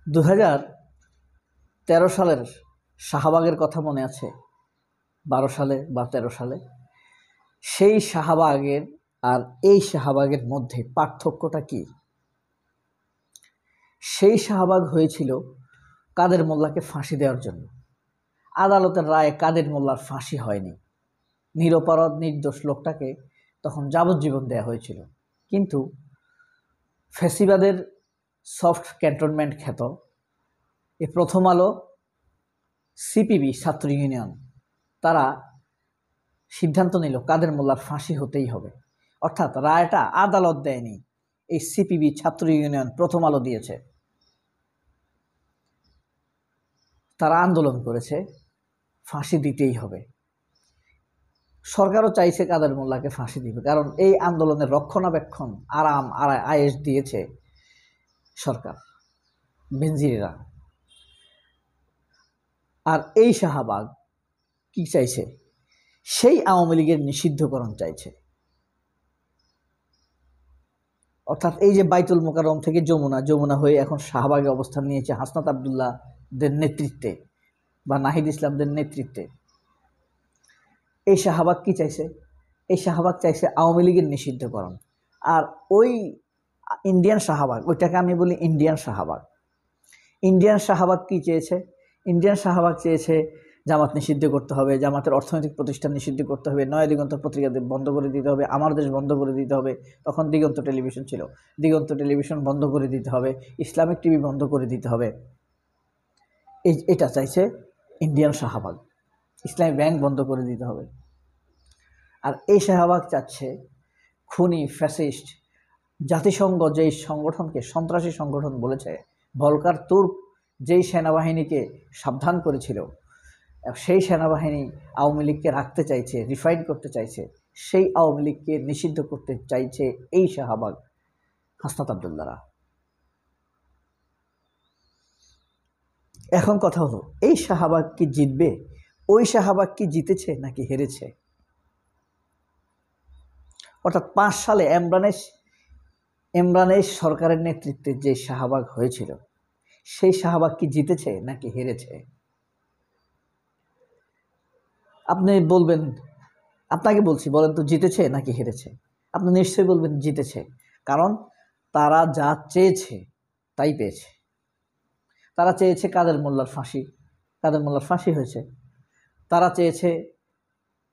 2013 সালের শাহবাগের কথা মনে আছে? 12 সালে বা 13 সালে সেই শাহবাগের আর এই শাহবাগের মধ্যে পার্থক্যটা কি? সেই শাহবাগ হয়েছিল কাদের মোল্লাকে ফাঁসি দেওয়ার জন্য। আদালতের রায়ে কাদের মোল্লার ফাঁসি হয়নি, নিরপরাধ নির্দোষ লোকটাকে তখন যাবজ্জীবন দেওয়া হয়েছিল। কিন্তু ফ্যাসিবাদের সফট ক্যান্টনমেন্ট খ্যাত এই প্রথম আলো, সিপিবি, ছাত্র ইউনিয়ন, তারা সিদ্ধান্ত নিল কাদের মোল্লার ফাঁসি হতেই হবে। অর্থাৎ রায়টা আদালত দেয়নি, এই সিপিবি, ছাত্র ইউনিয়ন, প্রথম আলো দিয়েছে। তারা আন্দোলন করেছে ফাঁসি দিতেই হবে। সরকারও চাইছে কাদের মোল্লাকে ফাঁসি দিবে, কারণ এই আন্দোলনের রক্ষণাবেক্ষণ আরাম আয়েশ দিয়েছে সরকার, বেনজিরেরা। আর এই শাহবাগ কি চাইছে? সেই আওয়ামী লীগের নিষিদ্ধকরণ চাইছে। অর্থাৎ এই যে বাইতুল মোকাররম থেকে যমুনা হয়ে এখন শাহবাগে অবস্থান নিয়েছে হাসনাত আবদুল্লাহদের নেতৃত্বে বা নাহিদ ইসলামদের নেতৃত্বে। এই শাহবাগ কি চাইছে? এই শাহবাগ চাইছে আওয়ামী লীগের নিষিদ্ধকরণ। আর ওই ইন্ডিয়ান শাহবাগ, ওইটাকে আমি বলি ইন্ডিয়ান শাহবাগ। ইন্ডিয়ান শাহবাগ কি চেয়েছে? ইন্ডিয়ান শাহবাগ চেয়েছে জামাত নিষিদ্ধ করতে হবে, জামাতের অর্থনৈতিক প্রতিষ্ঠান নিষিদ্ধ করতে হবে, নয়া দিগন্ত পত্রিকা বন্ধ করে দিতে হবে, আমার দেশ বন্ধ করে দিতে হবে। তখন দিগন্ত টেলিভিশন ছিল, দিগন্ত টেলিভিশন বন্ধ করে দিতে হবে, ইসলামিক টিভি বন্ধ করে দিতে হবে। এটা চাইছে ইন্ডিয়ান শাহবাগ। ইসলামী ব্যাংক বন্ধ করে দিতে হবে। আর এই শাহবাগ চাচ্ছে খুনি ফ্যাসিস্ট জাতিসংঘ যেই সংগঠনকে সন্ত্রাসী সংগঠন বলেছে, ভলকার তুর্ক যেই সেনাবাহিনীকে সাবধান করেছিল, সেই সেনাবাহিনী আওয়ামী লীগকে রাখতে চাইছে, রিফাইন করতে চাইছে, সেই আওয়ামী লীগকে নিষিদ্ধ করতে চাইছে এই শাহবাগ, হাসনাত আবদুল্লাহরা। এখন কথা হলো, এই শাহবাগ কি জিতবে? ওই শাহবাগ কি জিতেছে নাকি হেরেছে? অর্থাৎ 5 সালে ইমরানের সরকারের নেতৃত্বে যে শাহবাগ হয়েছিল, সেই শাহবাগ কি জিতেছে নাকি হেরেছে? আপনি বলবেন, আপনাকে বলছি, বলেন তো জিতেছে নাকি হেরেছে? আপনি নিশ্চয়ই বলবেন জিতেছে, কারণ তারা যা চেয়েছে তাই পেয়েছে। তারা চেয়েছে কাদের মোল্লার ফাঁসি, কাদের মোল্লার ফাঁসি হয়েছে। তারা চেয়েছে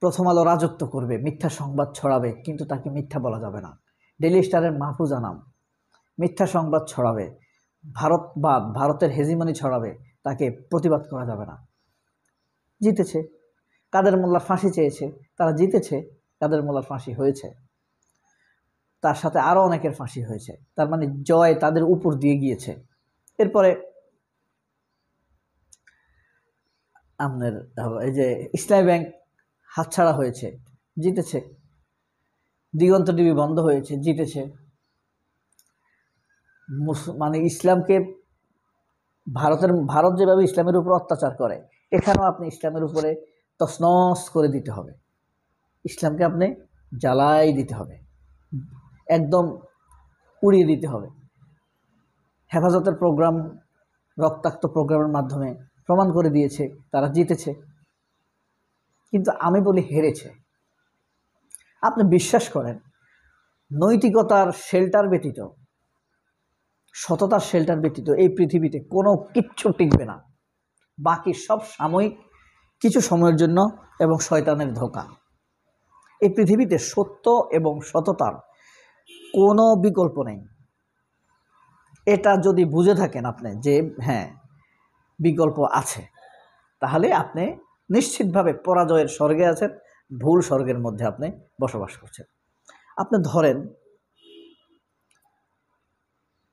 প্রথম আলো রাজত্ব করবে, মিথ্যা সংবাদ ছড়াবে, কিন্তু তাকে মিথ্যা বলা যাবে না। ডেইলি স্টারের মাহফুজ আনাম মিথ্যা সংবাদ ছড়াবে, ভারতের হেজিমনি ছড়াবে, তাকে প্রতিবাদ করা যাবে না। জিতেছে। কাদের মোল্লার ফাঁসি চেয়েছে, তারা জিতেছে, কাদের মোল্লার ফাঁসি হয়েছে। তার সাথে আরও অনেকের ফাঁসি হয়েছে। তার মানে জয় তাদের উপর দিয়ে গিয়েছে। এরপরে আপনার এই যে ইসলামী ব্যাংক হাতছাড়া হয়েছে, জিতেছে। দিগন্ত টিভি বন্ধ হয়েছে, জিতেছে। মানে ইসলামকে ভারত যেভাবে ইসলামের উপর অত্যাচার করে, এখানেও আপনি ইসলামের উপরে তছনছ করে দিতে হবে। ইসলামকে আপনি জ্বালাই দিতে হবে, একদম উড়িয়ে দিতে হবে। হেফাজতের প্রোগ্রাম, রক্তাক্ত প্রোগ্রামের মাধ্যমে প্রমাণ করে দিয়েছে তারা জিতেছে। কিন্তু আমি বলি হেরেছে। আপনি বিশ্বাস করেন, নৈতিকতার শেল্টার ব্যতীত, সততার শেল্টার ব্যতীত এই পৃথিবীতে কোনো কিচ্ছু টিকবে না। বাকি সব সাময়িক, কিছু সময়ের জন্য, এবং শয়তানের ধোঁকা। এই পৃথিবীতে সত্য এবং সততার কোনো বিকল্প নেই। এটা যদি বুঝে থাকেন আপনি যে হ্যাঁ বিকল্প আছে, তাহলে আপনি নিশ্চিতভাবে পরাজয়ের স্বর্গে আছেন, ভুল স্বর্গের মধ্যে আপনি বসবাস করছেন। আপনি ধরেন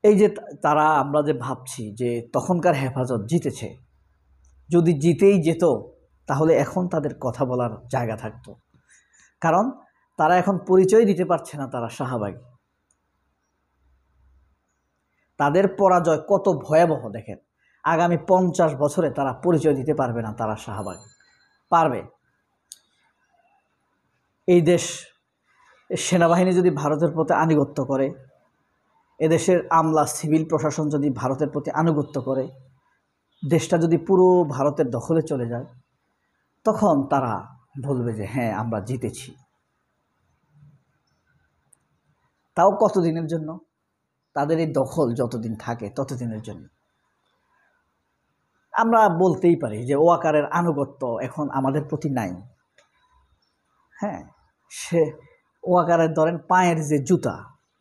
এই যে তারা, আমরা যে ভাবছি যে তখনকার হেফাজত জিতেছে, যদি জিতেই যেত তাহলে এখন তাদের কথা বলার জায়গা থাকতো। কারণ তারা এখন পরিচয় দিতে পারছে না তারা শাহবাগী। তাদের পরাজয় কত ভয়াবহ দেখেন। আগামী 50 বছরে তারা পরিচয় দিতে পারবে না তারা শাহবাগী। পারবে? এই দেশ সেনাবাহিনী যদি ভারতের প্রতি আনুগত্য করে, এদেশের আমলা সিভিল প্রশাসন যদি ভারতের প্রতি আনুগত্য করে, দেশটা যদি পুরো ভারতের দখলে চলে যায়, তখন তারা বলবে যে হ্যাঁ আমরা জিতেছি। তাও কতদিনের জন্য? তাদের এই দখল যতদিন থাকে ততদিনের জন্য। আমরা বলতেই পারি যে ওয়াকারের আনুগত্য এখন আমাদের প্রতি নাই। হ্যাঁ, সে ওয়াকারের ধরেন পায়ের যে জুতা,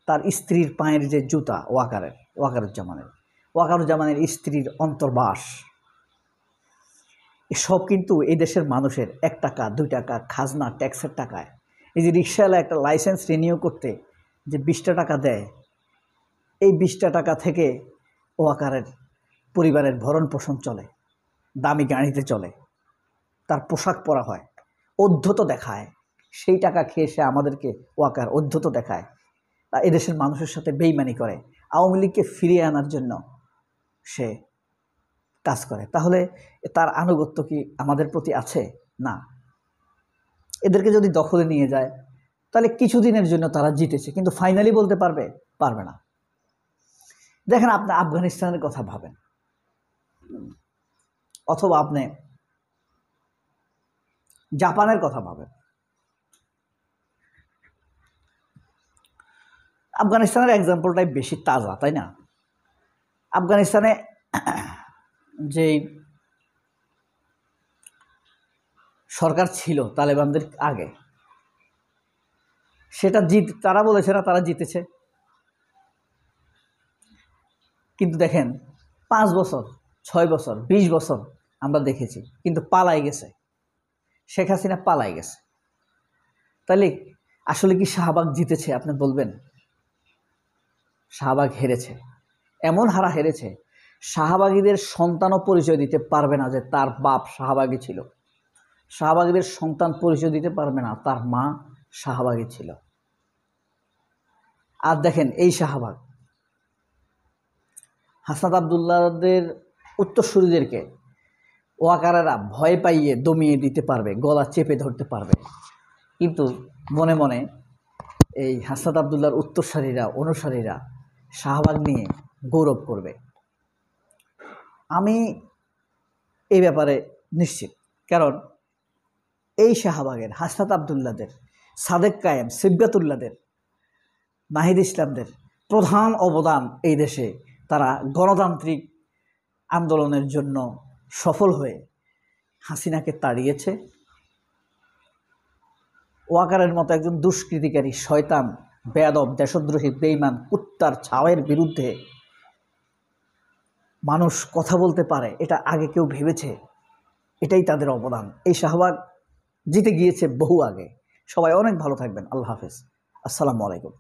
তার স্ত্রীর পায়ের যে জুতা ওয়াকারুজ্জামানের স্ত্রীর অন্তর্বাস, এসব কিন্তু এই দেশের মানুষের 1 টাকা 2 টাকা খাজনা ট্যাক্সের টাকায়। এই যে রিক্সাওয়ালা একটা লাইসেন্স রিনিউ করতে যে 20টা টাকা দেয়, এই 20টা টাকা থেকে ওয়াকারের পরিবারের ভরণ পোষণ চলে, দামি গাড়িতে চলে, তার পোশাক পরা হয়, অধ্যত দেখায়। সেই টাকা খেয়ে সে আমাদেরকে ওয়াকার অধ্যত দেখায়। তা এদেশের মানুষের সাথে বেইমানি করে, আওয়ামী লীগকে ফিরিয়ে আনার জন্য সে কাজ করে। তাহলে তার আনুগত্য কি আমাদের প্রতি আছে? না। এদেরকে যদি দখলে নিয়ে যায় তাহলে কিছুদিনের জন্য তারা জিতেছে, কিন্তু ফাইনালি বলতে পারবে না। দেখেন, আপনি আফগানিস্তানের কথা ভাবেন, অথবা আপনি জাপানের কথা ভাবেন। আফগানিস্তানের এক্সাম্পলটাই বেশি তাজা, তাই না? আফগানিস্তানে যে সরকার ছিল তালেবানদের আগে, সেটা তারা বলেছে না তারা জিতেছে, কিন্তু দেখেন 5 বছর 6 বছর 20 বছর আমরা দেখেছি, কিন্তু পালাই গেছে, শেখ হাসিনা পালাই গেছে। তাহলে আসলে কি শাহবাগ জিতেছে? আপনি বলবেন শাহবাগ হেরেছে। এমন হারা হেরেছে, শাহবাগীদের সন্তানও পরিচয় দিতে পারবে না যে তার বাপ শাহবাগী ছিল। শাহবাগীদের সন্তান পরিচয় দিতে পারবে না তার মা শাহবাগী ছিল। আর দেখেন, এই শাহবাগ হাসনাত আবদুল্লাহদের উত্তরসূরিদেরকে ওয়াকারেরা ভয় পাইয়ে দমিয়ে দিতে পারবে, গলা চেপে ধরতে পারবে, কিন্তু মনে মনে এই হাসনাত আবদুল্লাহর অনুসারীরা শাহবাগ নিয়ে গৌরব করবে। আমি এই ব্যাপারে নিশ্চিত, কারণ এই শাহবাগের হাসনাত আবদুল্লাহদের, সাদেক কায়েম, সিবগাতুল্লাহদের, নাহিদ ইসলামদের প্রধান অবদান এই দেশে। তারা গণতান্ত্রিক আন্দোলনের জন্য সফল হয়ে হাসিনাকে তাড়িয়েছে। ওয়াকারের মতো একজন দুষ্কৃতিকারী, শয়তান, বেয়াদব, দেশদ্রোহী, বেঈমান কুত্তার ছাওয়ের বিরুদ্ধে মানুষ কথা বলতে পারে, এটা আগে কেউ ভেবেছে? এটাই তাদের অবদান। এই শাহবাগ জিতে গিয়েছে বহু আগে। সবাই অনেক ভালো থাকবেন। আল্লাহ হাফেজ। আসসালামু আলাইকুম।